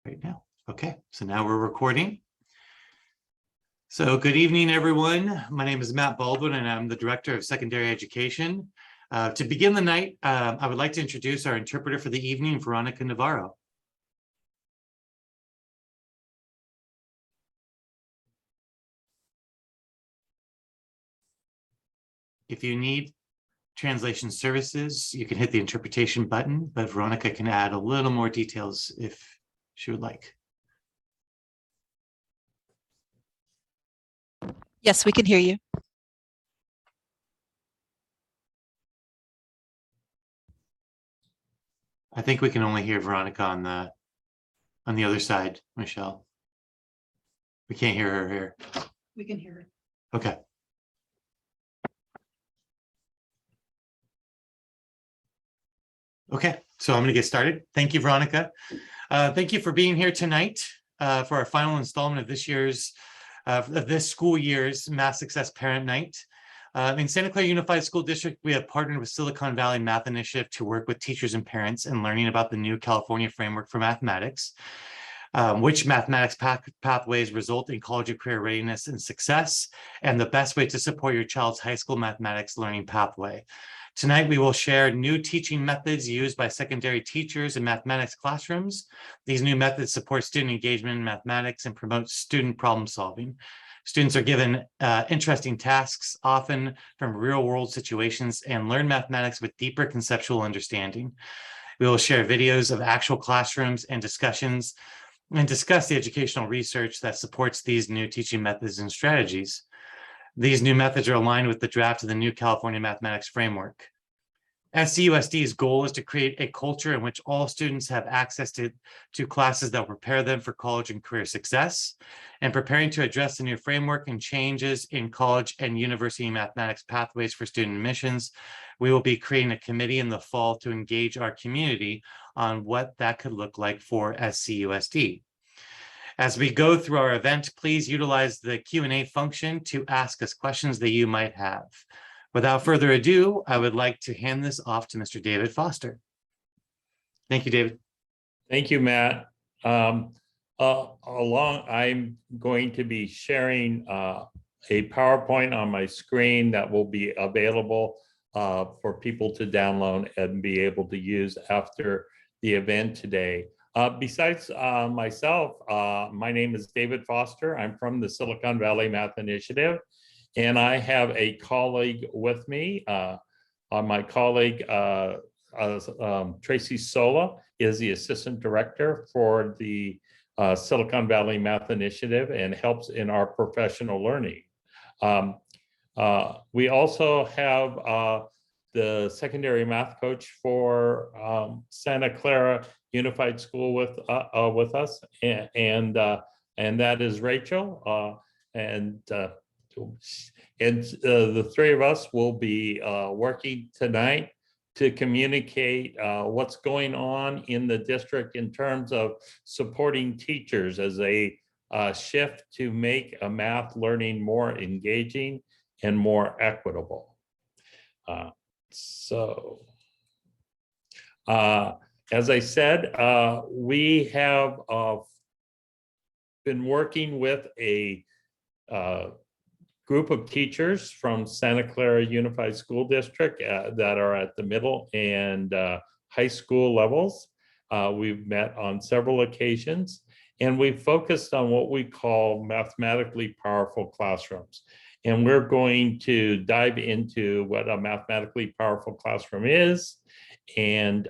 right now. Okay, so now we're recording. So good evening, everyone. My name is Matt Baldwin, and I'm the Director of Secondary Education. To begin the night, I would like to introduce our interpreter for the evening, Veronica Navarro. If you need translation services, you can hit the interpretation button, but Veronica can add a little more details if she would like. Yes, we can hear you. I think we can only hear Veronica on the other side, Michelle. We can't hear her here. We can hear it. Okay. Okay, so I'm going to get started. Thank you, Veronica. Thank you for being here tonight for our final installment of this school year's Math Success Parent Night. In Santa Clara Unified School District, we have partnered with Silicon Valley Math Initiative to work with teachers and parents in learning about the new California framework for mathematics, which mathematics pathways result in college and career readiness and success, and the best way to support your child's high school mathematics learning pathway. Tonight, we will share new teaching methods used by secondary teachers in mathematics classrooms. These new methods support student engagement in mathematics and promote student problem solving. Students are given interesting tasks, often from real-world situations, and learn mathematics with deeper conceptual understanding. We will share videos of actual classrooms and discussions and discuss the educational research that supports these new teaching methods and strategies. These new methods are aligned with the draft of the new California Mathematics Framework. SCUSD's goal is to create a culture in which all students have access to classes that will prepare them for college and career success. And preparing to address the new framework and changes in college and university mathematics pathways for student admissions, we will be creating a committee in the fall to engage our community on what that could look like for SCUSD. As we go through our event, please utilize the Q&A function to ask us questions that you might have. Without further ado, I would like to hand this off to Mr. David Foster. Thank you, David. Thank you, Matt. I'm going to be sharing a PowerPoint on my screen that will be available for people to download and be able to use after the event today. Besides myself, my name is David Foster. I'm from the Silicon Valley Math Initiative, and I have a colleague with me. My colleague, Tracy Sola, is the Assistant Director for the Silicon Valley Math Initiative and helps in our professional learning. We also have the secondary math coach for Santa Clara Unified School with us, and that is Rachel. The three of us will be working tonight to communicate what's going on in the district in terms of supporting teachers as they shift to make a math learning more engaging and more equitable. As I said, we have been working with a group of teachers from Santa Clara Unified School District that are at the middle and high school levels. We've met on several occasions, and we've focused on what we call mathematically powerful classrooms. And we're going to dive into what a mathematically powerful classroom is and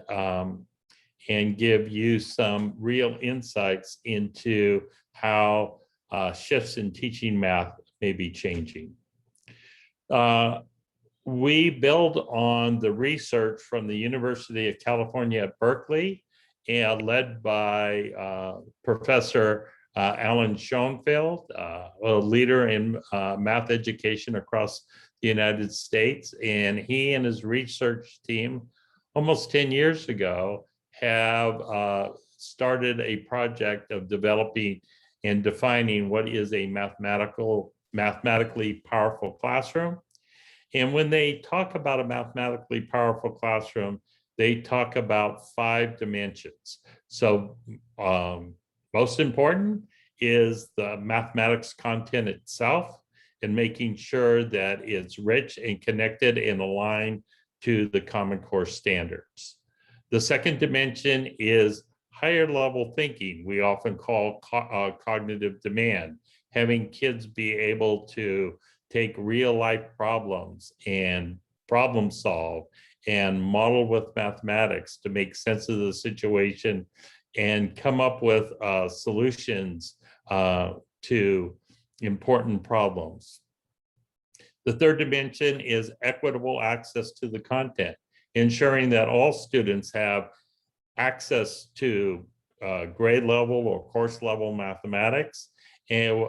give you some real insights into how shifts in teaching math may be changing. We build on the research from the University of California at Berkeley, and led by Professor Alan Schoenfeld, a leader in math education across the United States. And he and his research team, almost 10 years ago, have started a project of developing and defining what is a mathematically powerful classroom. And when they talk about a mathematically powerful classroom, they talk about 5 dimensions. So most important is the mathematics content itself and making sure that it's rich and connected and aligned to the Common Core standards. The second dimension is higher level thinking, we often call cognitive demand, having kids be able to take real life problems and problem solve and model with mathematics to make sense of the situation and come up with solutions to important problems. The third dimension is equitable access to the content, ensuring that all students have access to grade level or course level mathematics, and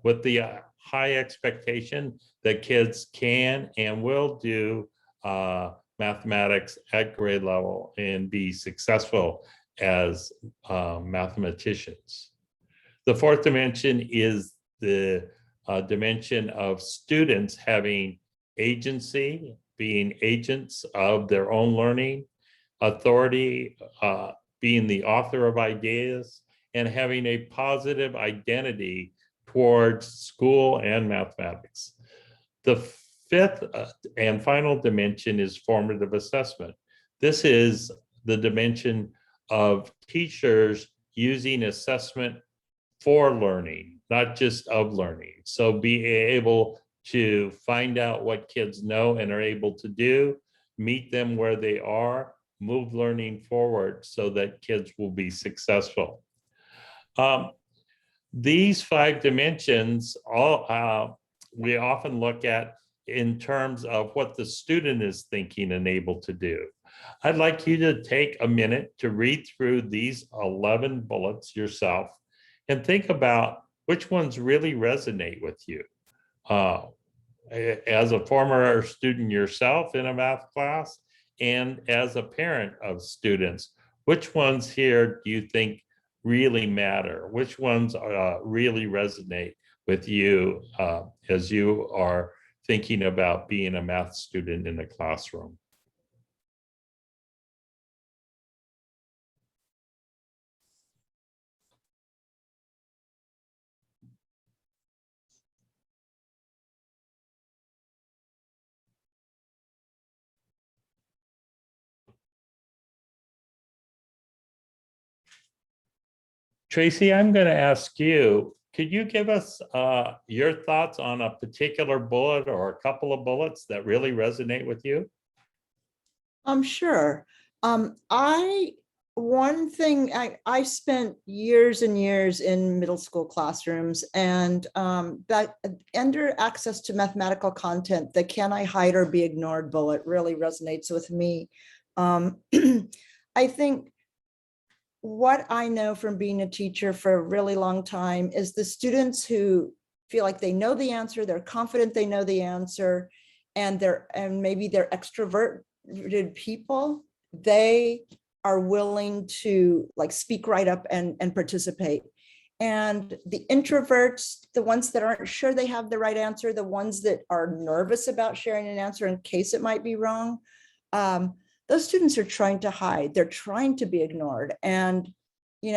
with the high expectation that kids can and will do mathematics at grade level and be successful as mathematicians. The fourth dimension is the dimension of students having agency, being agents of their own learning, authority, being the author of ideas, and having a positive identity towards school and mathematics. The fifth and final dimension is formative assessment. This is the dimension of teachers using assessment for learning, not just of learning. So be able to find out what kids know and are able to do, meet them where they are, move learning forward so that kids will be successful. These 5 dimensions, we often look at in terms of what the student is thinking and able to do. I'd like you to take a minute to read through these 11 bullets yourself and think about which ones really resonate with you. As a former student yourself in a math class and as a parent of students, which ones here do you think really matter? Which ones really resonate with you as you are thinking about being a math student in the classroom? Tracy, I'm going to ask you, could you give us your thoughts on a particular bullet or a couple of bullets that really resonate with you? Sure. One thing, I spent years and years in middle school classrooms, and that under access to mathematical content, the can I hide or be ignored bullet really resonates with me. I think what I know from being a teacher for a really long time is the students who feel like they know the answer, they're confident they know the answer, and maybe they're extroverted people, they are willing to like speak right up and participate. And the introverts, the ones that aren't sure they have the right answer, the ones that are nervous about sharing an answer in case it might be wrong, those students are trying to hide, they're trying to be ignored. And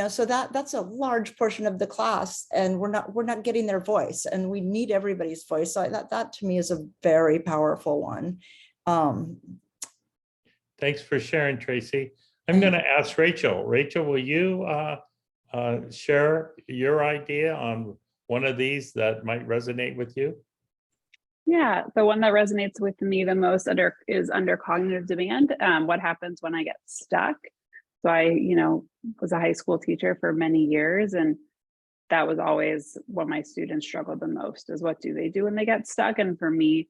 so that's a large portion of the class, and we're not getting their voice, and we need everybody's voice. So that to me is a very powerful one. Thanks for sharing, Tracy. I'm going to ask Rachel. Rachel, will you share your idea on one of these that might resonate with you? Yeah, the one that resonates with me the most is under cognitive demand. What happens when I get stuck? So I, was a high school teacher for many years, and that was always what my students struggled the most is what do they do when they get stuck? And for me,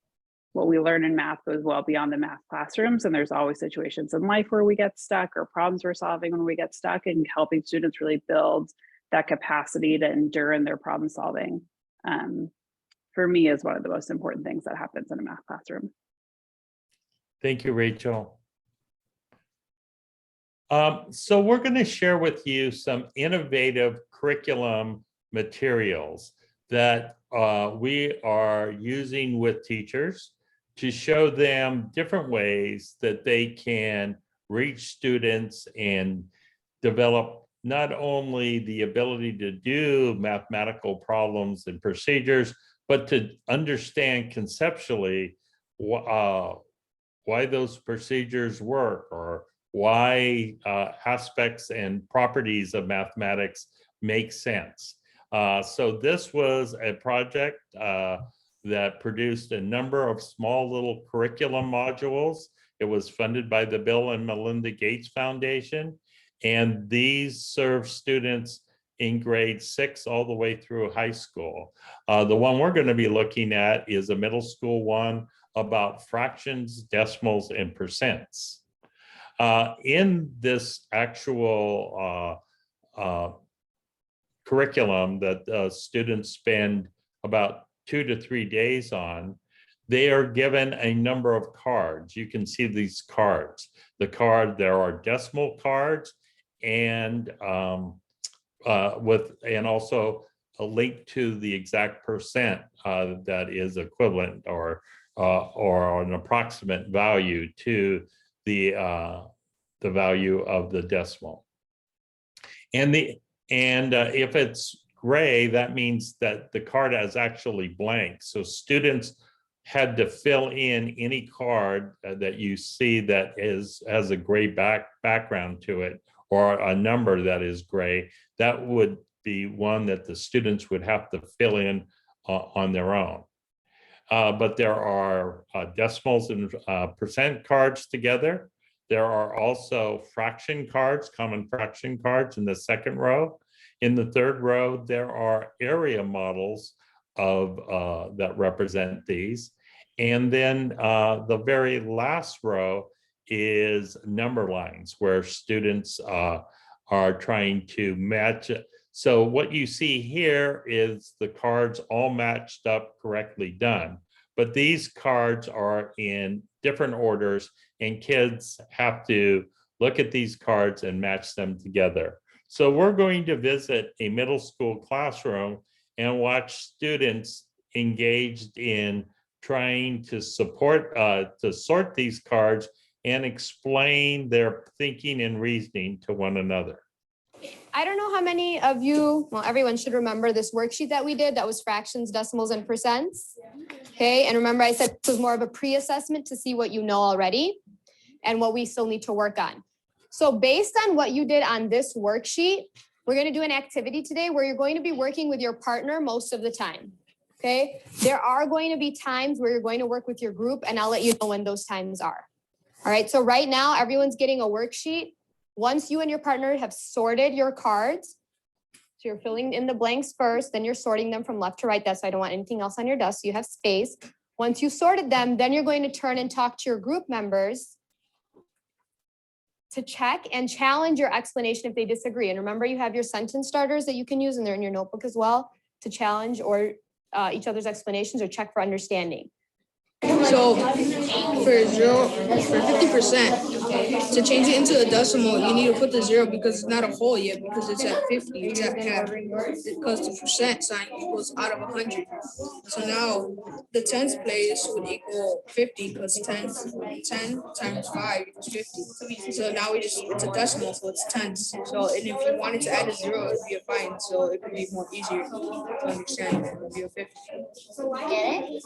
what we learn in math goes well beyond the math classrooms. And there's always situations in life where we get stuck or problems we're solving when we get stuck, and helping students really build that capacity to endure in their problem solving. For me is one of the most important things that happens in a math classroom. Thank you, Rachel. So we're going to share with you some innovative curriculum materials that we are using with teachers to show them different ways that they can reach students and develop not only the ability to do mathematical problems and procedures, but to understand conceptually why those procedures work, or why aspects and properties of mathematics make sense. So this was a project that produced a number of small little curriculum modules. It was funded by the Bill and Melinda Gates Foundation, and these serve students in grade 6 all the way through high school. The one we're going to be looking at is a middle school one about fractions, decimals, and percents. In this actual curriculum that students spend about 2 to 3 days on, they are given a number of cards. You can see these cards. There are decimal cards and also a link to the exact percent that is equivalent or an approximate value to the value of the decimal. And if it's gray, that means that the card is actually blank. So students had to fill in any card that you see that has a gray background to it, or a number that is gray. That would be one that the students would have to fill in on their own. But there are decimals and percent cards together. There are also fraction cards, common fraction cards in the second row. In the third row, there are area models that represent these. And then the very last row is number lines, where students are trying to match it. So what you see here is the cards all matched up, correctly done. But these cards are in different orders, and kids have to look at these cards and match them together. So we're going to visit a middle school classroom and watch students engaged in trying to sort these cards and explain their thinking and reasoning to one another. I don't know how many of you, well, everyone should remember this worksheet that we did that was fractions, decimals, and percents. Okay, and remember I said this was more of a pre-assessment to see what you know already and what we still need to work on. So based on what you did on this worksheet, we're going to do an activity today where you're going to be working with your partner most of the time. Okay, there are going to be times where you're going to work with your group, and I'll let you know when those times are. All right, so right now everyone's getting a worksheet. Once you and your partner have sorted your cards, so you're filling in the blanks first, then you're sorting them from left to right. That's why I don't want anything else on your desk, so you have space. Once you sorted them, then you're going to turn and talk to your group members to check and challenge your explanation if they disagree. And remember, you have your sentence starters that you can use, and they're in your notebook as well, to challenge or each other's explanations or check for understanding. So for 50%, to change it into a decimal, you need to put the 0 because it's not a whole yet, because it's at 50, it's at half. Because the percent sign equals out of 100. So now the tens place would equal 50 because 10 times 5 equals 50. So now it's a decimal, so it's tens. So and if you wanted to add a 0, it would be a fine. So it could be more easier to understand. It would be a 50. Get it?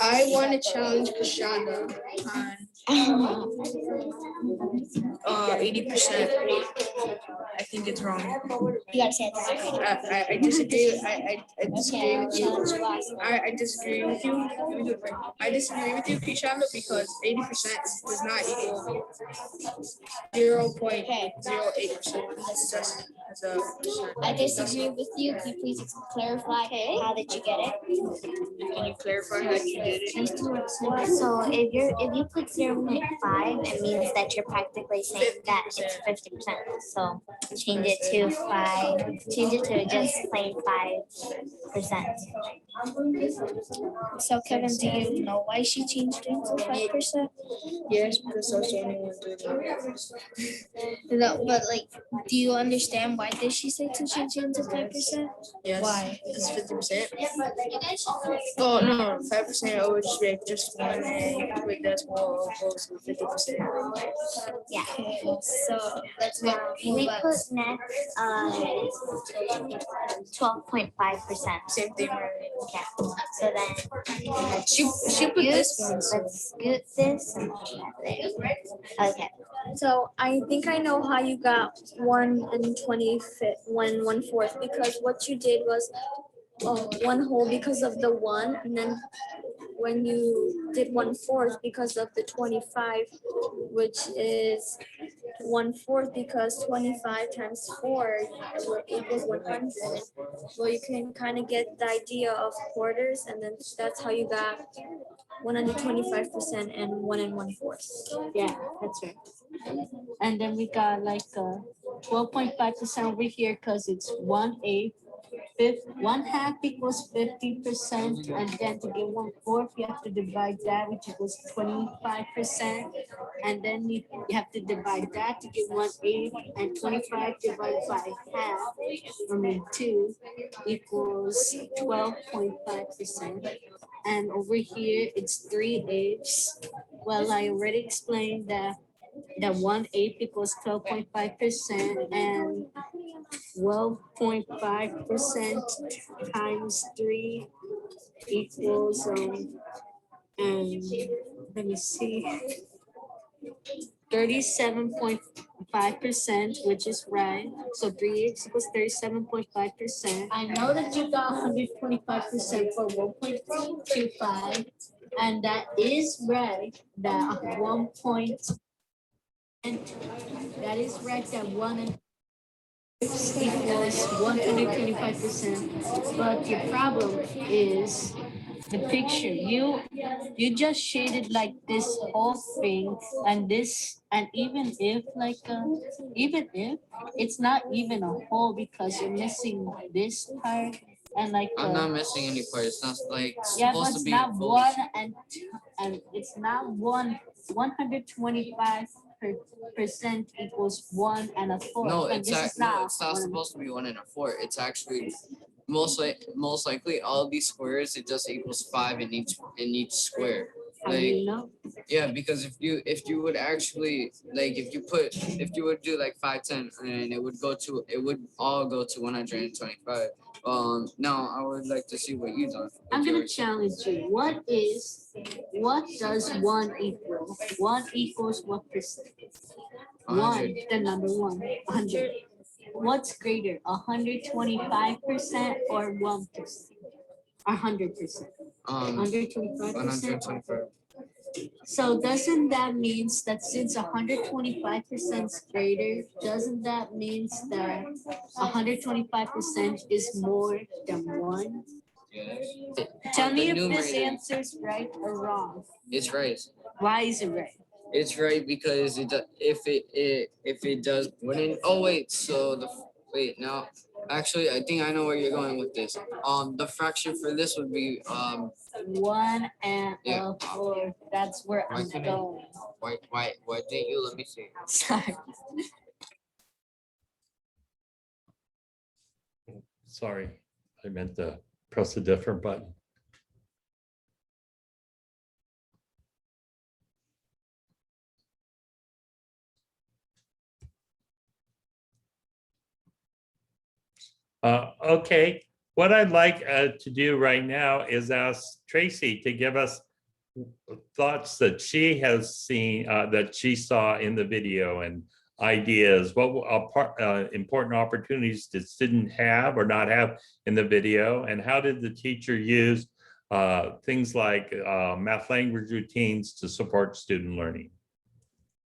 I want to challenge Kashanda on 80%. I think it's wrong. You gotta say it. I disagree. I disagree with you. I disagree with you. I disagree with you, Kashanda, because 80% does not equal 0.08%. I disagree with you. Can you please clarify how did you get it? Can you clarify how you did it? So if you put 0.5, it means that you're practically saying that it's 50%. so change it to 5, change it to just plain 5%. So Kevin, do you know why she changed it to 5%? Yes, because I was the only one doing it. No, but like, do you understand why did she say to change it to 5%? Yes. Why? Because 50%. Oh no, 5% or just like just one and with that whole goes to 50%. Yeah. So let's go. We put next 12.5%. Same thing. Right? Yeah. So then She put this one. So. let's scoot this and put that there. Okay. So I think I know how you got 1/25, because what you did was one whole because of the 1, and then when you did 1/4 because of the 25, which is 1/4 because 25 times 4 equals 100. Well, you can kind of get the idea of quarters, and then that's how you got 125% and 1 1/4. Yeah, that's right. And then we got like 12.5% over here because it's 1/8. 1/2 equals 50%, and then to get 1/4, you have to divide that, which equals 25%, and then you have to divide that to get 1/8, and 25 divided by half, 2 equals 12.5%. And over here, it's 3/8. Well, I already explained that 1/8 equals 12.5%, and 12.5% times 3 equals let me see, 37.5%, which is right. So 3/8 equals 37.5%. I know that you got 125% for 1.25, and that is right. That that is right. That 1 equals 125%. But the problem is the picture. You just shaded like this whole thing, and this, and even if it's not even a whole because you're missing this part, and like I'm not missing any part. It's not like yeah, but supposed to it's be not fully. 1 and it's not 125% equals 1 1/4. No, And it's this is not it's not 1 supposed to be 1 1/4. It's actually most likely all these squares. It just equals 5 in each square. How do you know? Yeah, because if you would actually like if you would do like 5, 10, and it would all go to 125. Now I would like to see what you done. I'm gonna challenge you. What does 1 equal? 1 equals what percent? 1, the number 1, 100. What's greater, 125% or 1%? 100%. 125%. 125. So doesn't that means that since 125% is greater, doesn't that means that 125% is more than 1? Yes. Tell me The if this numerator. answer is right or wrong. It's right. Why is it right? It's right because if it does wouldn't. Oh wait, so wait now. Actually, I think I know where you're going with this. The fraction for this would be 1 and Yeah. 4. That's where I'm couldn't- going. why didn't you let me see? Sorry. Sorry, I meant to press a different button. Okay, what I'd like to do right now is ask Tracy to give us thoughts that she has seen, that she saw in the video, and ideas. What important opportunities did students have or not have in the video, and how did the teacher use things like math language routines to support student learning?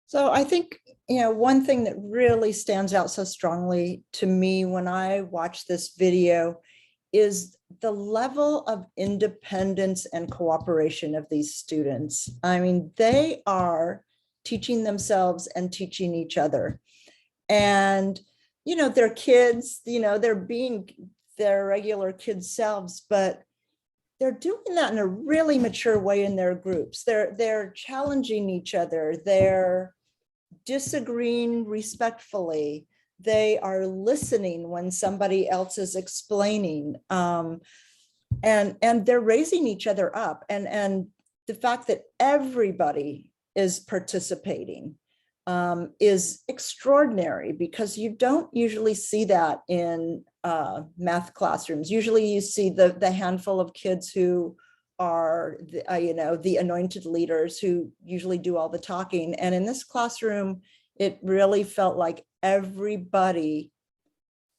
So I think, one thing that really stands out so strongly to me when I watch this video is the level of independence and cooperation of these students. I mean, they are teaching themselves and teaching each other. And, they're kids, they're being their regular kid selves, but they're doing that in a really mature way in their groups. They're challenging each other. They're disagreeing respectfully. They are listening when somebody else is explaining. And they're raising each other up. And the fact that everybody is participating is extraordinary, because you don't usually see that in math classrooms. Usually you see the handful of kids who are the anointed leaders who usually do all the talking. And in this classroom, it really felt like everybody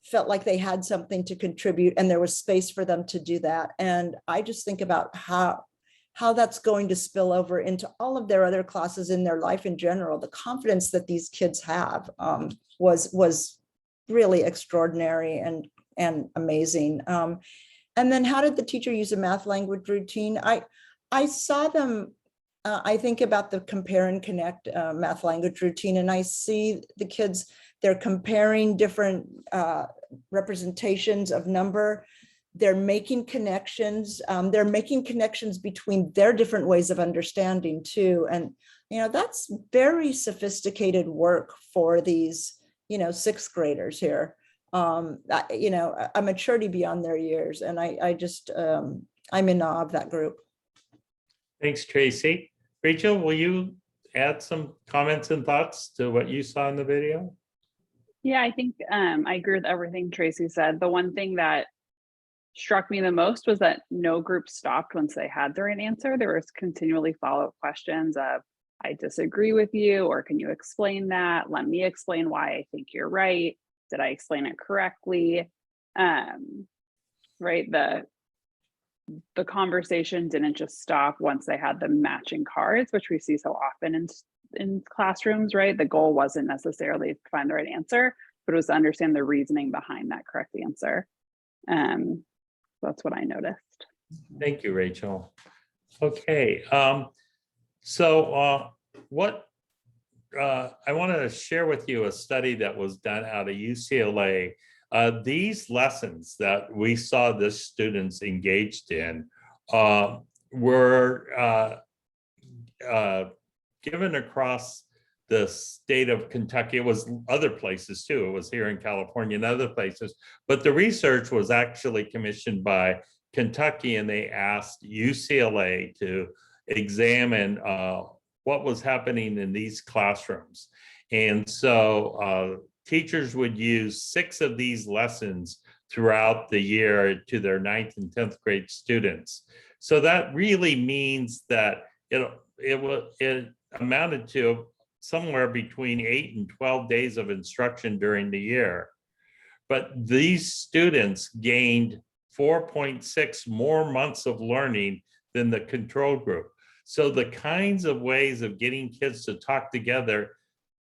felt like they had something to contribute, and there was space for them to do that. And I just think about how that's going to spill over into all of their other classes in their life in general. The confidence that these kids have was really extraordinary and amazing. And then how did the teacher use a math language routine? I saw them, I think about the compare and connect math language routine, and I see the kids, they're comparing different representations of number. They're making connections. They're making connections between their different ways of understanding too. And, that's very sophisticated work for these, sixth graders here. A maturity beyond their years. And I just, I'm in awe of that group. Thanks, Tracy. Rachel, will you add some comments and thoughts to what you saw in the video? Yeah, I think I agree with everything Tracy said. The one thing that struck me the most was that no group stopped once they had their right answer. There was continually follow-up questions of, I disagree with you, or can you explain that? Let me explain why I think you're right. Did I explain it correctly? Right, the conversation didn't just stop once they had the matching cards, which we see so often in classrooms, right? The goal wasn't necessarily to find the right answer, but it was to understand the reasoning behind that correct answer. That's what I noticed. Thank you, Rachel. Okay, so what I want to share with you a study that was done out of UCLA. These lessons that we saw the students engaged in were given across the state of Kentucky. It was other places too. It was here in California and other places, but the research was actually commissioned by Kentucky, and they asked UCLA to examine what was happening in these classrooms. And so teachers would use 6 of these lessons throughout the year to their 9th and 10th grade students. So that really means that it amounted to somewhere between 8 and 12 days of instruction during the year. But these students gained 4.6 more months of learning than the control group. So the kinds of ways of getting kids to talk together,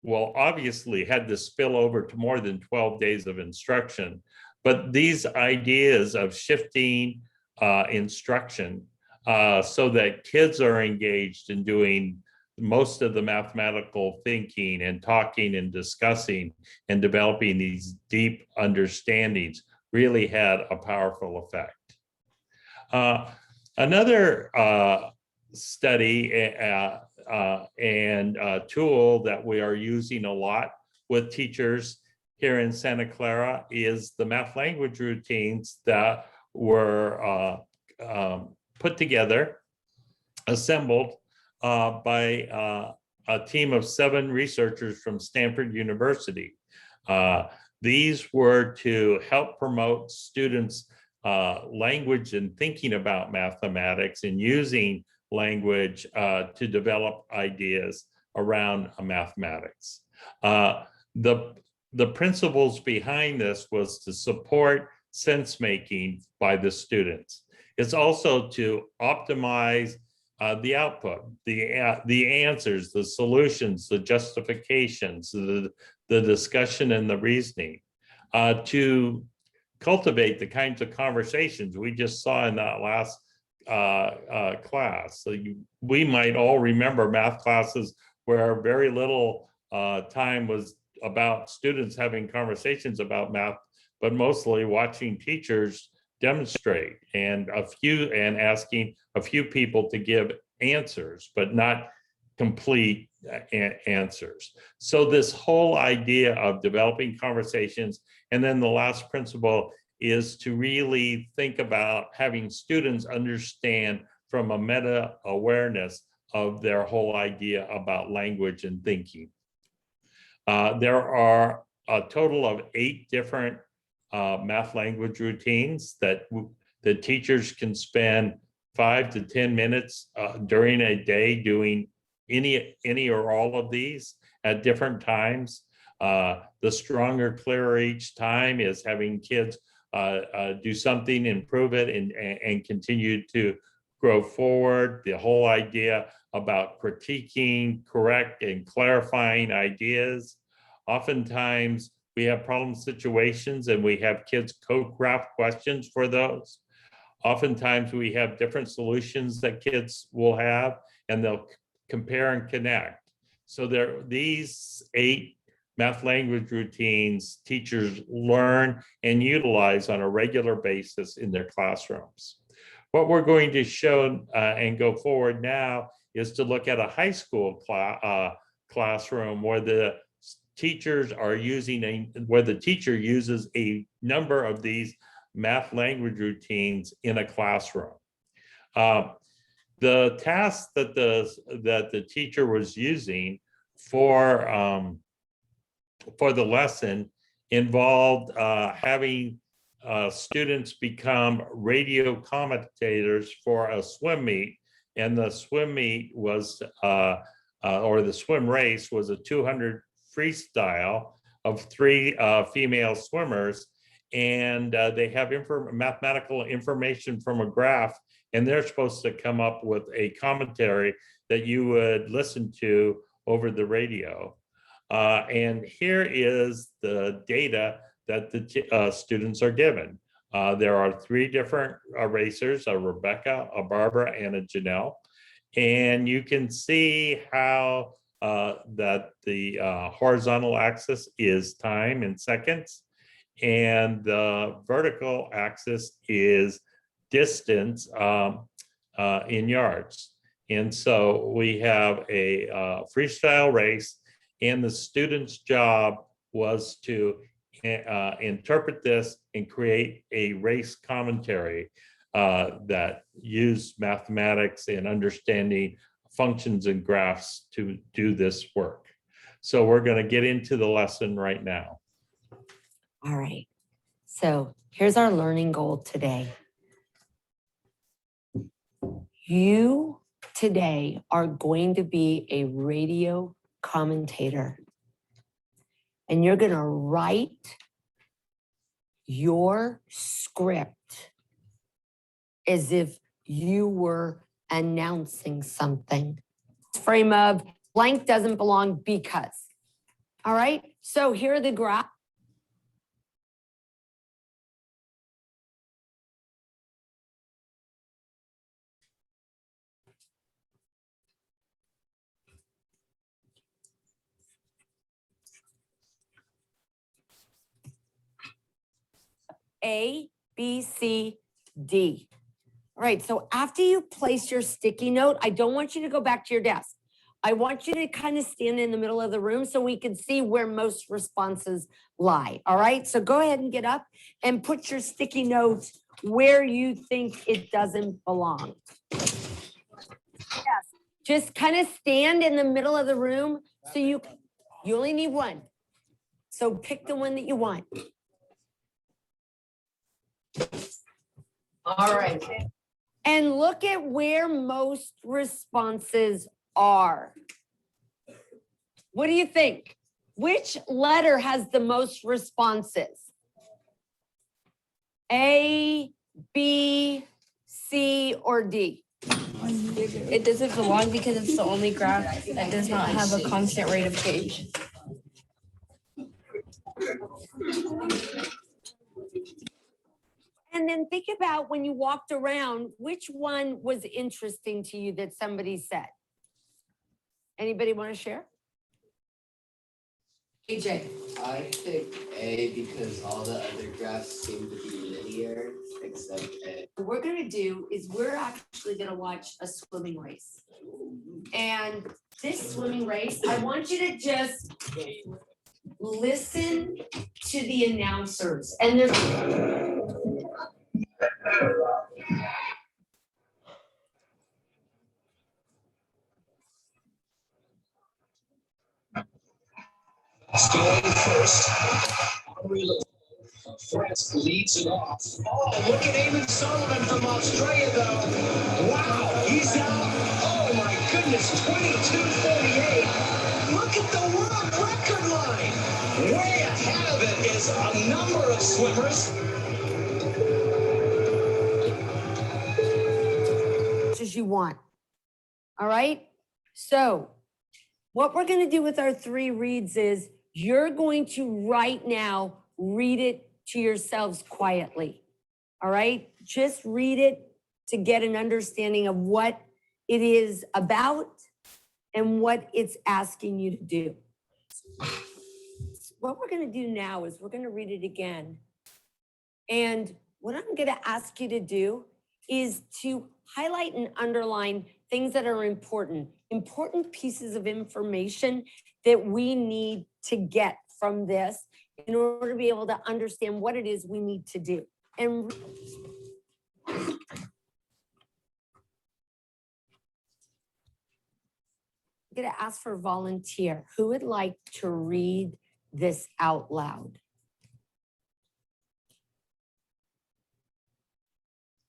well, obviously had to spill over to more than 12 days of instruction. But these ideas of shifting instruction so that kids are engaged in doing most of the mathematical thinking and talking and discussing and developing these deep understandings really had a powerful effect. Another study and tool that we are using a lot with teachers here in Santa Clara is the math language routines that were put together, assembled by a team of 7 researchers from Stanford University. These were to help promote students' language and thinking about mathematics and using language to develop ideas around mathematics. The principles behind this was to support sense making by the students. It's also to optimize the output, the answers, the solutions, the justifications, the discussion and the reasoning, to cultivate the kinds of conversations we just saw in that last class. So we might all remember math classes where very little time was about students having conversations about math, but mostly watching teachers demonstrate and asking a few people to give answers, but not complete answers. So this whole idea of developing conversations, and then the last principle is to really think about having students understand from a meta awareness of their whole idea about language and thinking. There are a total of 8 different math language routines that the teachers can spend 5 to 10 minutes during a day doing any or all of these at different times. The stronger, clearer each time is having kids do something, improve it, and continue to grow forward. The whole idea about critiquing, correct, and clarifying ideas. Oftentimes, we have problem situations and we have kids co-craft questions for those. Oftentimes, we have different solutions that kids will have, and they'll compare and connect. So these 8 math language routines teachers learn and utilize on a regular basis in their classrooms. What we're going to show and go forward now is to look at a high school classroom where the teachers are using where the teacher uses a number of these math language routines in a classroom. The task that the teacher was using for the lesson involved having students become radio commentators for a swim meet, and the swim meet was or the swim race was a 200 freestyle of 3 female swimmers, and they have mathematical information from a graph, and they're supposed to come up with a commentary that you would listen to over the radio. And here is the data that the students are given. There are 3 different racers, a Rebecca, a Barbara, and a Janelle. And you can see how that the horizontal axis is time in seconds, and the vertical axis is distance in yards. And so we have a freestyle race, and the student's job was to interpret this and create a race commentary that used mathematics and understanding functions and graphs to do this work. So we're going to get into the lesson right now. All right. So here's our learning goal today. You today are going to be a radio commentator, and you're going to write your script as if you were announcing something. Frame of blank doesn't belong because. All right. So here are the graphs. A, B, C, D. All right, so after you place your sticky note, I don't want you to go back to your desk. I want you to kind of stand in the middle of the room so we can see where most responses lie. All right, so go ahead and get up and put your sticky note where you think it doesn't belong. Yes, just kind of stand in the middle of the room so you only need one. So pick the one that you want. All right. And look at where most responses are. What do you think? Which letter has the most responses? A, B, C, or D? It doesn't belong because it's the only graph that does not have a constant rate of change. And then think about when you walked around, which one was interesting to you that somebody said? Anybody want to share? AJ. I picked A because all the other graphs seem to be linear except A. What we're gonna do is we're actually gonna watch a swimming race. And this swimming race, I want you to just listen to the announcers. And there's going first. France leads it off. Oh, look at Eamon Sullivan from Australia, though. Wow, he's out. Oh, my goodness, 22:48. Look at the world record line. Way ahead of it is a number of swimmers. as you want. All right? So what we're going to do with our 3 reads is you're going to right now read it to yourselves quietly. All right? Just read it to get an understanding of what it is about and what it's asking you to do. What we're going to do now is we're going to read it again. And what I'm going to ask you to do is to highlight and underline things that are important pieces of information that we need to get from this in order to be able to understand what it is we need to do. And I'm going to ask for a volunteer. Who would like to read this out loud?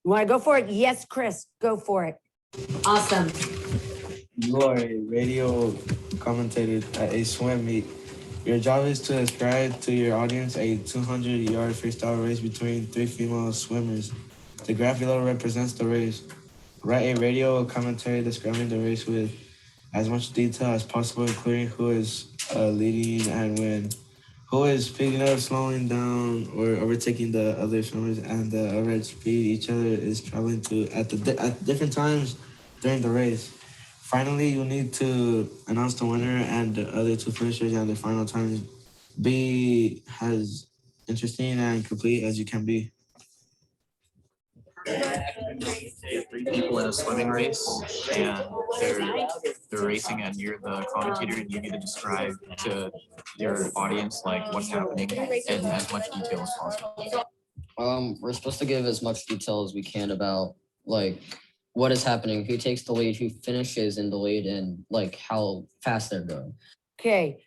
You want to go for it? Yes, Chris, go for it. Awesome. You are a radio commentator at a swim meet. Your job is to describe to your audience a 200-yard freestyle race between 3 female swimmers. The graph below represents the race. Write a radio commentary describing the race with as much detail as possible, including who is leading and when, who is speeding up, slowing down, or overtaking the other swimmers, and the average speed each other is traveling to at different times during the race. Finally, you need to announce the winner and the other 2 finishers and the final times. Be as interesting and complete as you can be. You have 3 people in a swimming race, and they're racing, and you're the commentator, and you need to describe to your audience like what's happening in as much detail as possible. We're supposed to give as much detail as we can about like what is happening, who takes the lead, who finishes in the lead, and like how fast they're going. Okay.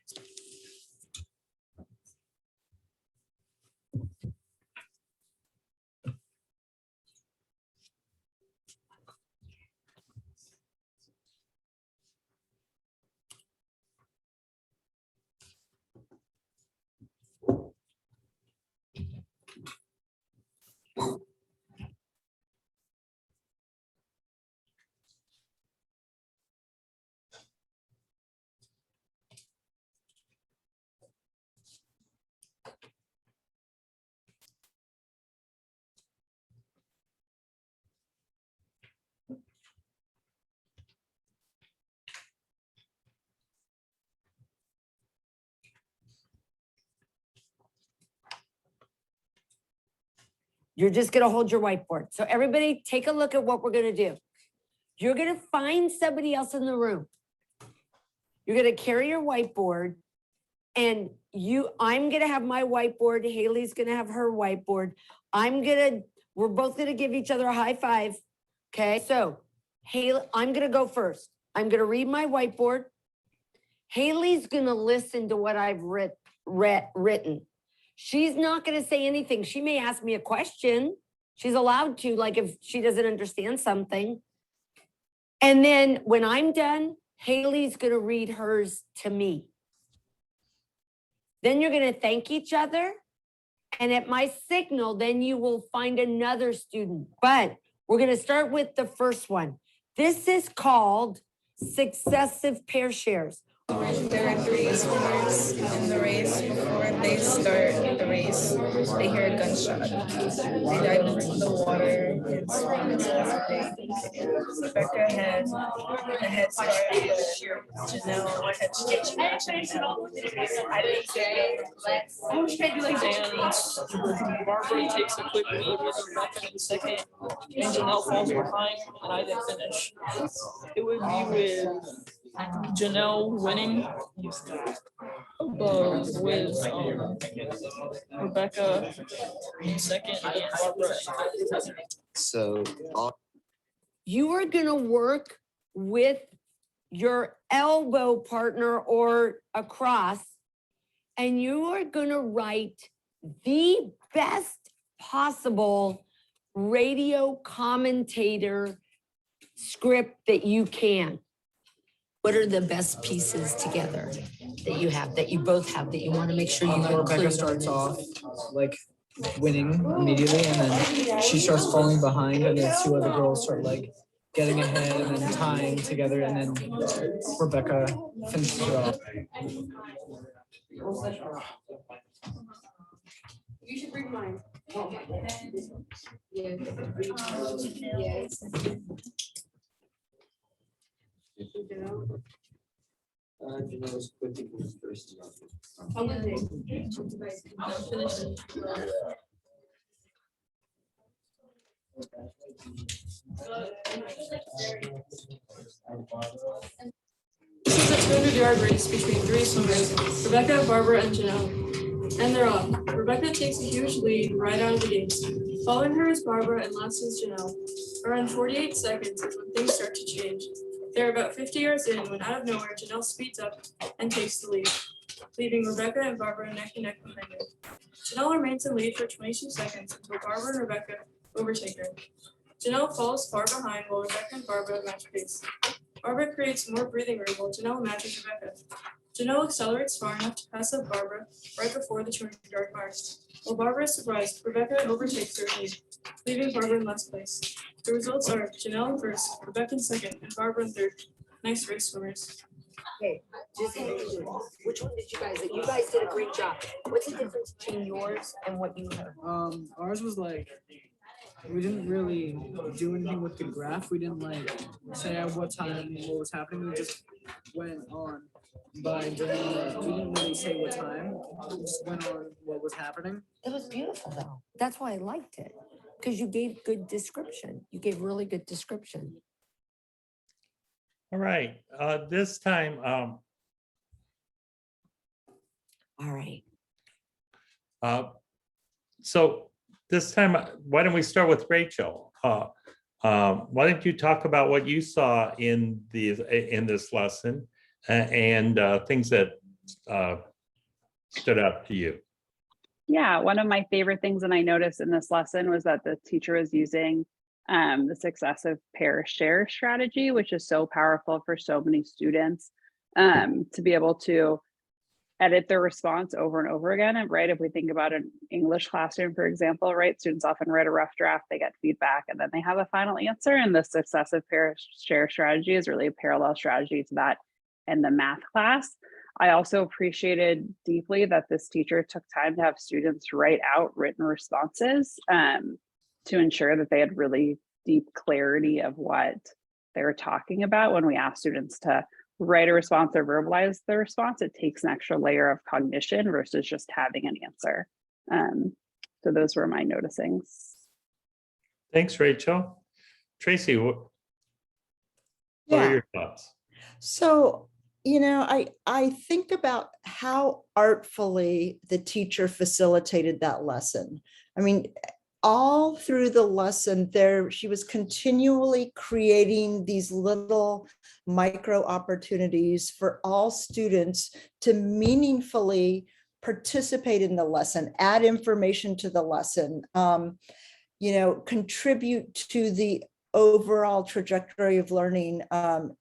You're just going to hold your whiteboard. So everybody take a look at what we're going to do. You're going to find somebody else in the room. You're going to carry your whiteboard, and I'm going to have my whiteboard. Haley's going to have her whiteboard. We're both going to give each other a high five. Okay. So Haley, I'm going to go first. I'm going to read my whiteboard. Haley's going to listen to what I've written. She's not going to say anything. She may ask me a question. She's allowed to, like if she doesn't understand something. And then when I'm done, Haley's going to read hers to me. Then you're going to thank each other. And at my signal, then you will find another student. But we're going to start with the first one. This is called successive pair shares. There are 3 swimmers in the race. Before they start the race, they hear a gunshot. They dive into the water. It's Rebecca had a head start, but Janelle had stitching. I didn't say I was trying to do like dance. Barbara takes a quick lead with Rebecca in second, and Janelle falls behind, and I didn't finish. It would be with Janelle winning, with Rebecca in second, and Barbara. So You are gonna work with your elbow partner or across, and you are gonna write the best possible radio commentator script that you can. What are the best pieces together that you have, that you both have, that you want to make sure you Rebecca include? starts off like winning immediately, and then she starts falling behind, and then 2 other girls start like getting ahead and then tying together, and then Rebecca finishes it off. You should read mine. Janelle's quickly first. This is a 200-yard race between 3 swimmers, Rebecca, Barbara, and Janelle. And they're off. Rebecca takes a huge lead right out of the gates. Following her is Barbara, and last is Janelle. Around 48 seconds is when things start to change. They're about 50 yards in when out of nowhere, Janelle speeds up and takes the lead, leaving Rebecca and Barbara neck and neck behind her. Janelle remains in lead for 22 seconds until Barbara and Rebecca overtake her. Janelle falls far behind while Rebecca and Barbara match pace. Barbara creates more breathing room while Janelle matches Rebecca. Janelle accelerates far enough to pass up Barbara right before the 200-yard mark. While Barbara is surprised, Rebecca overtakes her lead, leaving Barbara in last place. The results are Janelle in first, Rebecca in second, and Barbara in third. Nice race, swimmers. Okay, just individuals. Which one did you guys? You guys did a great job. What's the difference between yours and what you heard? Ours was like, we didn't really do anything with the graph. We didn't like say at what time what was happening. We just went on by doing we didn't really say what time. We just went on what was happening. It was beautiful though. That's why I liked it. Because you gave good description. You gave really good description. All right, this time. All right. So this time, why don't we start with Rachel? Why don't you talk about what you saw in this lesson and things that stood out to you? Yeah, one of my favorite things that I noticed in this lesson was that the teacher was using the successive pair share strategy, which is so powerful for so many students to be able to edit their response over and over again. And right, if we think about an English classroom, for example, right, students often write a rough draft, they get feedback, and then they have a final answer. And the successive pair share strategy is really a parallel strategy to that in the math class. I also appreciated deeply that this teacher took time to have students write out written responses to ensure that they had really deep clarity of what they were talking about. When we ask students to write a response or verbalize the response, it takes an extra layer of cognition versus just having an answer. So those were my noticings. Thanks, Rachel. Tracy, what are your thoughts? So, you know, I think about how artfully the teacher facilitated that lesson. I mean, all through the lesson there, she was continually creating these little micro opportunities for all students to meaningfully participate in the lesson, add information to the lesson, you know, contribute to the overall trajectory of learning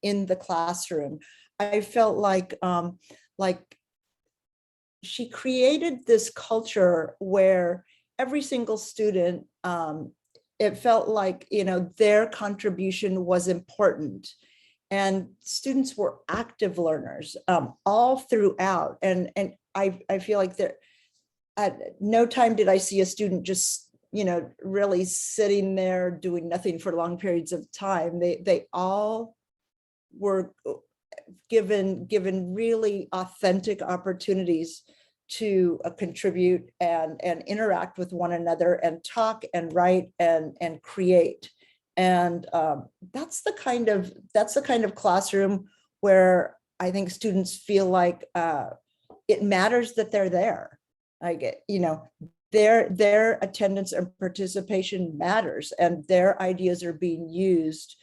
in the classroom. I felt like she created this culture where every single student, it felt like, you know, their contribution was important. And students were active learners all throughout. And I feel like there, at no time did I see a student just, really sitting there doing nothing for long periods of time. They all were given really authentic opportunities to contribute and interact with one another and talk and write and create. And that's the kind of classroom where I think students feel like it matters that they're there. Their attendance and participation matters, and their ideas are being used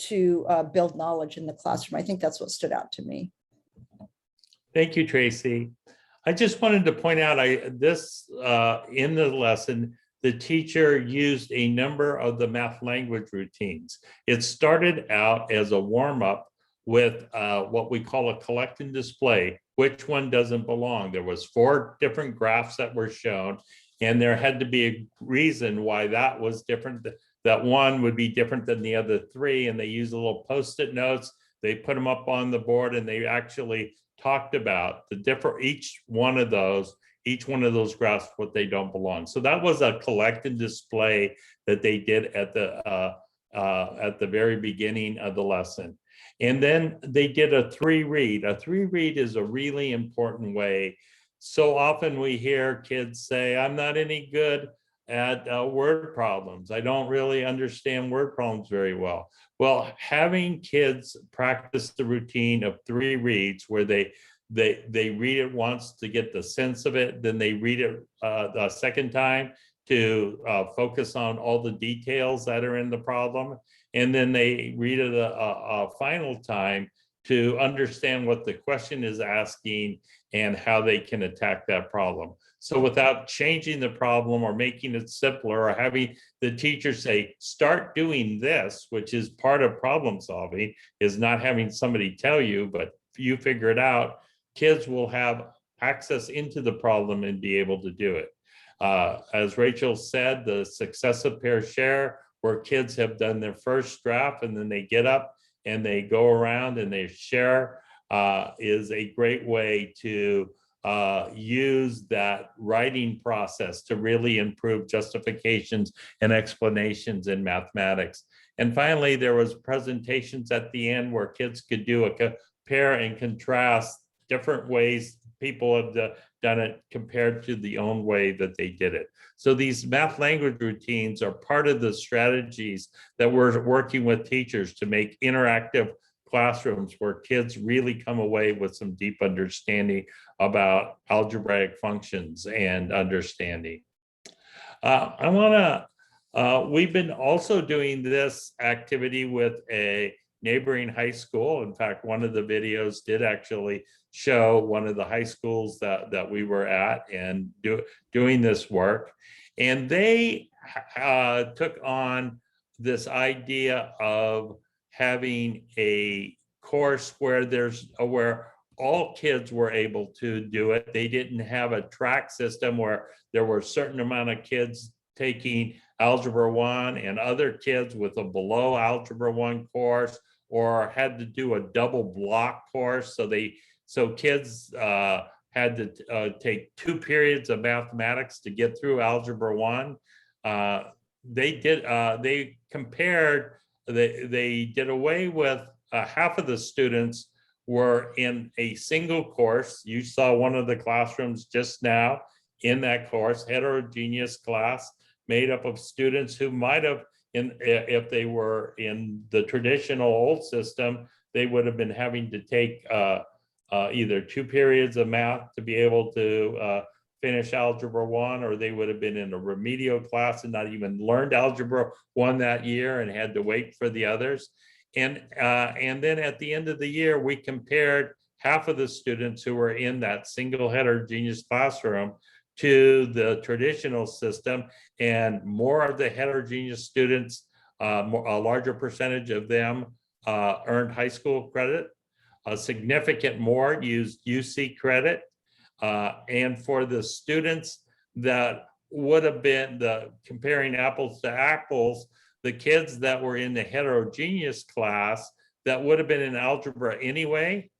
to build knowledge in the classroom. I think that's what stood out to me. Thank you, Tracy. I just wanted to point out in the lesson, the teacher used a number of the math language routines. It started out as a warm-up with what we call a collect and display. Which one doesn't belong? There was 4 different graphs that were shown, and there had to be a reason why that was different. That one would be different than the other 3, and they used a little Post-it notes. They put them up on the board, and they actually talked about each one of those graphs, what they don't belong. So that was a collect and display that they did at the very beginning of the lesson. And then they did a 3-read. A 3-read is a really important way. So often we hear kids say, I'm not any good at word problems. I don't really understand word problems very well. Well, having kids practice the routine of 3 reads where they read it once to get the sense of it, then they read it a second time to focus on all the details that are in the problem, and then they read it a final time to understand what the question is asking and how they can attack that problem. So without changing the problem or making it simpler or having the teacher say, start doing this, which is part of problem solving, is not having somebody tell you, but you figure it out, kids will have access into the problem and be able to do it. As Rachel said, the successive pair share, where kids have done their first draft and then they get up and they go around and they share, is a great way to use that writing process to really improve justifications and explanations in mathematics. And finally, there was presentations at the end where kids could do a compare and contrast different ways people have done it compared to the own way that they did it. So these math language routines are part of the strategies that we're working with teachers to make interactive classrooms where kids really come away with some deep understanding about algebraic functions and understanding. We've been also doing this activity with a neighboring high school. In fact, one of the videos did actually show one of the high schools that we were at and doing this work. And they took on this idea of having a course where all kids were able to do it. They didn't have a track system where there were a certain amount of kids taking Algebra 1 and other kids with a below Algebra 1 course, or had to do a double block course. So kids had to take 2 periods of mathematics to get through Algebra 1. They did away with half of the students were in a single course. You saw one of the classrooms just now in that course, heterogeneous class made up of students who might have, if they were in the traditional old system, they would have been having to take either 2 periods of math to be able to finish Algebra 1, or they would have been in a remedial class and not even learned Algebra 1 that year and had to wait for the others. And then at the end of the year, we compared half of the students who were in that single heterogeneous classroom to the traditional system, and more of the heterogeneous students, a larger percentage of them earned high school credit. A significant more used UC credit. And for the students that would have been comparing apples to apples, the kids that were in the heterogeneous class, that would have been in algebra anyway,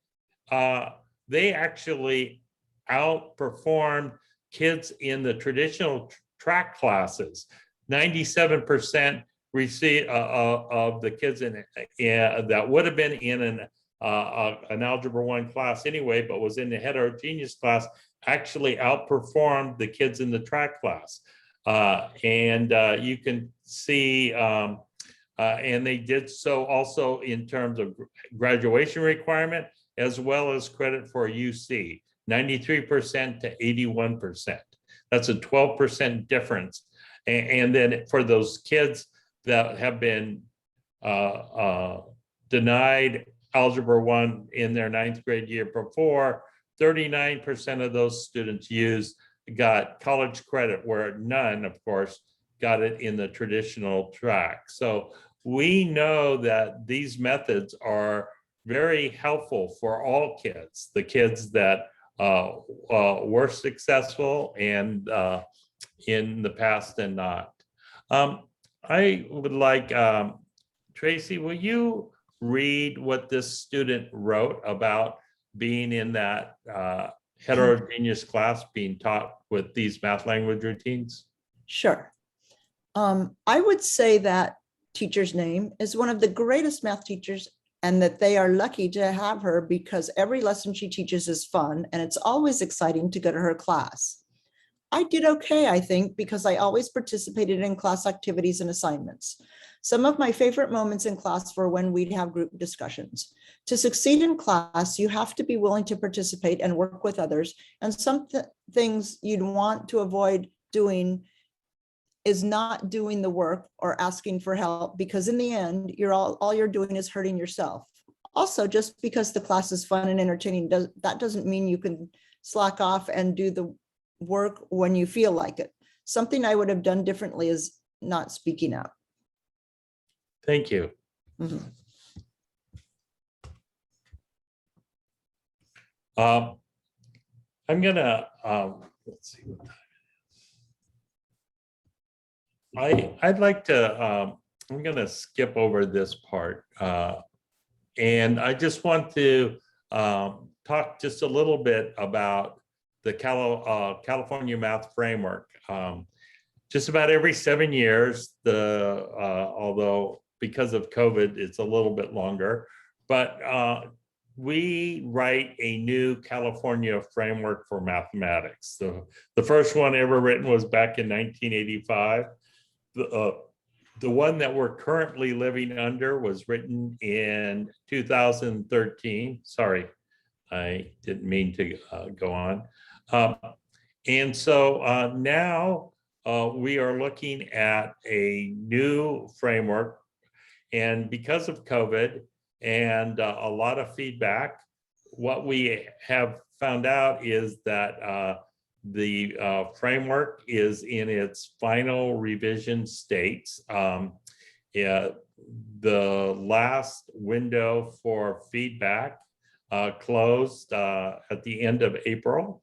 they actually outperformed kids in the traditional track classes. 97% receive of the kids in that would have been in an algebra 1 class anyway, but was in the heterogeneous class, actually outperformed the kids in the track class. You can see, and they did so also in terms of graduation requirement, as well as credit for UC, 93% to 81%. That's a 12% difference. And then for those kids that have been denied Algebra 1 in their 9th grade year before, 39% of those students got college credit, where none, of course, got it in the traditional track. So we know that these methods are very helpful for all kids, the kids that were successful and in the past and not. I would like, Tracy, will you read what this student wrote about being in that heterogeneous class, being taught with these math language routines? Sure. I would say that teacher's name is one of the greatest math teachers, and that they are lucky to have her because every lesson she teaches is fun and it's always exciting to go to her class. I did okay, I think, because I always participated in class activities and assignments. Some of my favorite moments in class were when we'd have group discussions. To succeed in class, you have to be willing to participate and work with others. And some things you'd want to avoid doing is not doing the work or asking for help, because in the end, all you're doing is hurting yourself. Also, just because the class is fun and entertaining, that doesn't mean you can slack off and do the work when you feel like it. Something I would have done differently is not speaking out. Thank you. Mm-hmm. I'm gonna, let's see what time it is. I'd like to, I'm gonna skip over this part. And I just want to talk just a little bit about the California Math Framework. Just about every 7 years, although because of COVID, it's a little bit longer, but we write a new California framework for mathematics. The first one ever written was back in 1985. The one that we're currently living under was written in 2013. Sorry, I didn't mean to go on. And so now we are looking at a new framework. And because of COVID and a lot of feedback, what we have found out is that the framework is in its final revision states. The last window for feedback closed at the end of April.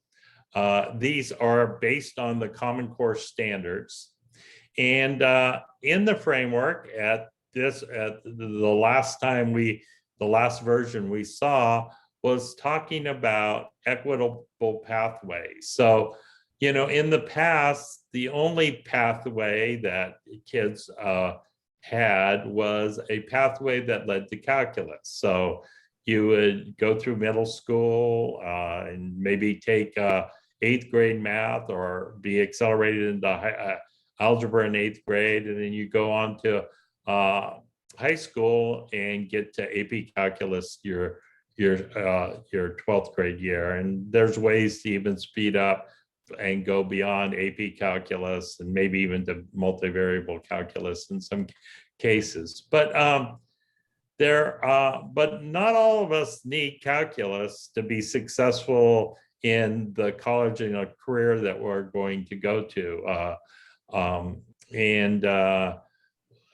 These are based on the Common Core standards. And in the framework the last version we saw was talking about equitable pathways. So, you know, in the past, the only pathway that kids had was a pathway that led to calculus. So you would go through middle school and maybe take 8th grade math or be accelerated into algebra in 8th grade, and then you go on to high school and get to AP calculus your 12th grade year. And there's ways to even speed up and go beyond AP calculus and maybe even to multivariable calculus in some cases. But but not all of us need calculus to be successful in the college and a career that we're going to go to.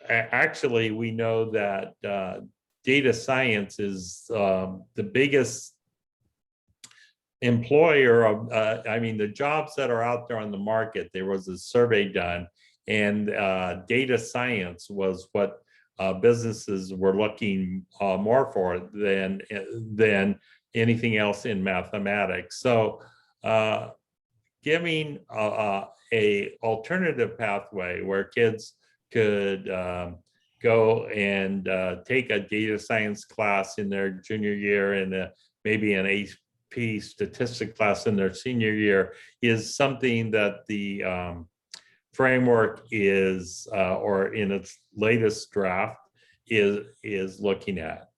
Actually, we know that data science is the biggest employer of, the jobs that are out there on the market. There was a survey done, and data science was what businesses were looking more for than anything else in mathematics. So giving a alternative pathway where kids could go and take a data science class in their junior year and maybe an AP statistics class in their senior year is something that the framework is, or in its latest draft, is looking at.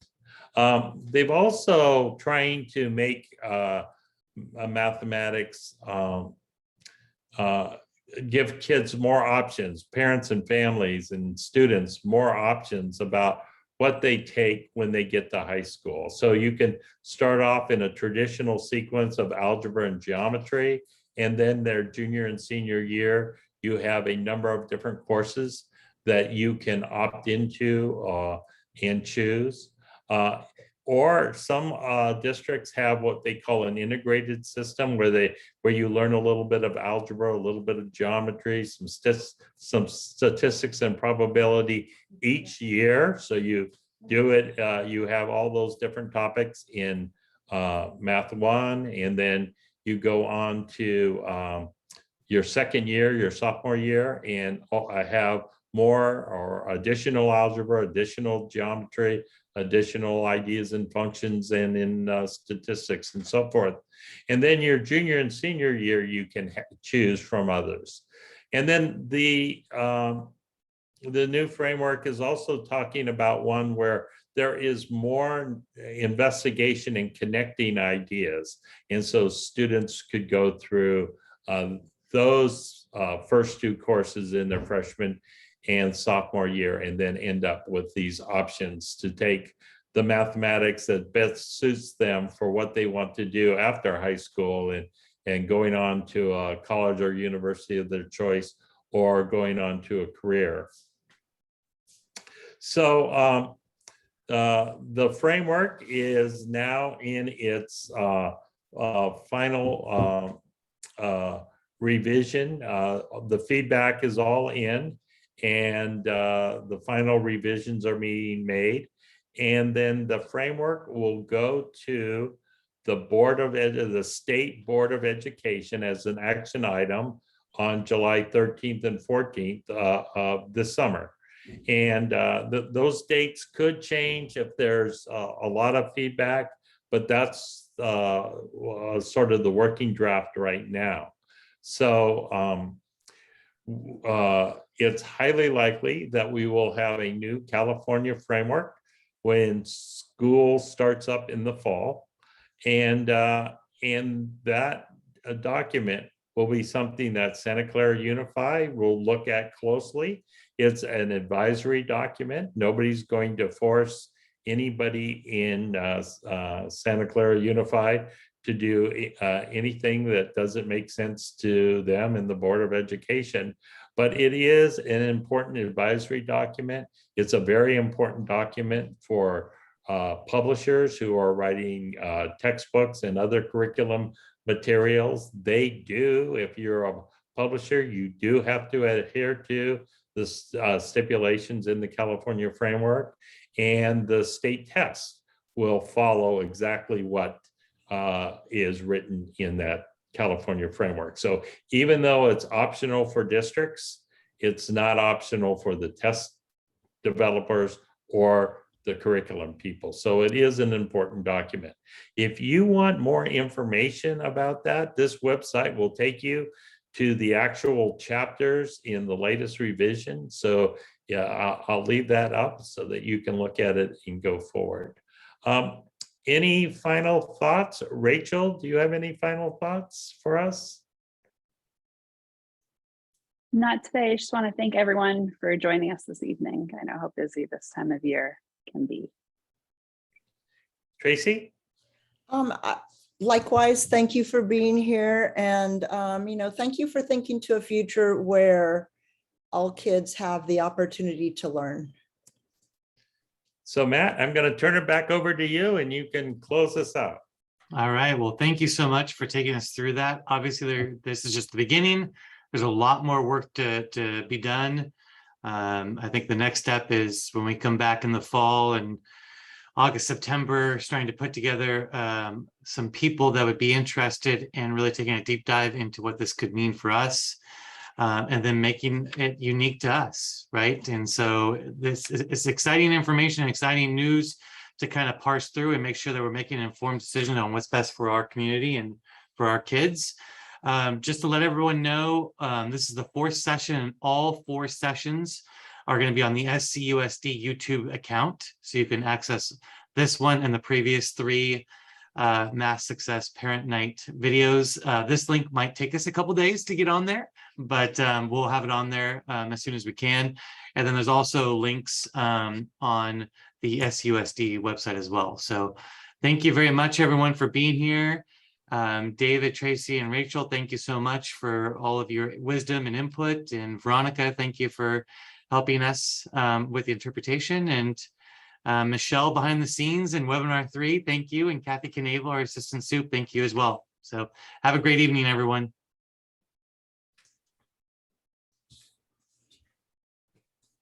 They've also trying to make mathematics give kids more options, parents and families and students more options about what they take when they get to high school. So you can start off in a traditional sequence of algebra and geometry, and then their junior and senior year, you have a number of different courses that you can opt into and choose. Or some districts have what they call an integrated system where you learn a little bit of algebra, a little bit of geometry, some statistics and probability each year. So you do it, you have all those different topics in Math 1, and then you go on to your second year, your sophomore year, and I have more or additional algebra, additional geometry, additional ideas and functions, and in statistics and so forth. And then your junior and senior year, you can choose from others. And then the new framework is also talking about one where there is more investigation and connecting ideas. And so students could go through those first two courses in their freshman and sophomore year, and then end up with these options to take the mathematics that best suits them for what they want to do after high school, and going on to a college or university of their choice, or going on to a career. So the framework is now in its final revision. The feedback is all in, and the final revisions are being made. And then the framework will go to the State Board of Education as an action item on July 13th and 14th of this summer. And those dates could change if there's a lot of feedback, but that's sort of the working draft right now. So it's highly likely that we will have a new California framework when school starts up in the fall, and that document will be something that Santa Clara Unified will look at closely. It's an advisory document. Nobody's going to force anybody in Santa Clara Unified to do anything that doesn't make sense to them in the Board of Education. But it is an important advisory document. It's a very important document for publishers who are writing textbooks and other curriculum materials. They do, if you're a publisher, you do have to adhere to the stipulations in the California framework, and the state test will follow exactly what is written in that California framework. So even though it's optional for districts, it's not optional for the test developers or the curriculum people. So it is an important document. If you want more information about that, this website will take you to the actual chapters in the latest revision. So yeah, I'll leave that up so that you can look at it and go forward. Any final thoughts? Rachel, do you have any final thoughts for us? Not today. I just want to thank everyone for joining us this evening. I know how busy this time of year can be. Tracy? Likewise, thank you for being here. And, thank you for thinking to a future where all kids have the opportunity to learn. So Matt, I'm going to turn it back over to you and you can close us out. All right. Well, thank you so much for taking us through that. Obviously, this is just the beginning. There's a lot more work to be done. I think the next step is when we come back in the fall and August, September, starting to put together some people that would be interested in really taking a deep dive into what this could mean for us, and then making it unique to us, right? And so this is exciting information, exciting news to kind of parse through and make sure that we're making an informed decision on what's best for our community and for our kids. Just to let everyone know, this is the 4th session, and all 4 sessions are going to be on the SCUSD YouTube account. So you can access this one and the previous 3 Math Success Parent Night videos. This link might take us a couple days to get on there, but we'll have it on there as soon as we can. And then there's also links on the SUSD website as well. So thank you very much, everyone, for being here. David, Tracy, and Rachel, thank you so much for all of your wisdom and input. And Veronica, thank you for helping us with the interpretation. And Michelle behind the scenes in webinar 3, thank you. And Kathy Knavel, our assistant soup, thank you as well. So have a great evening, everyone.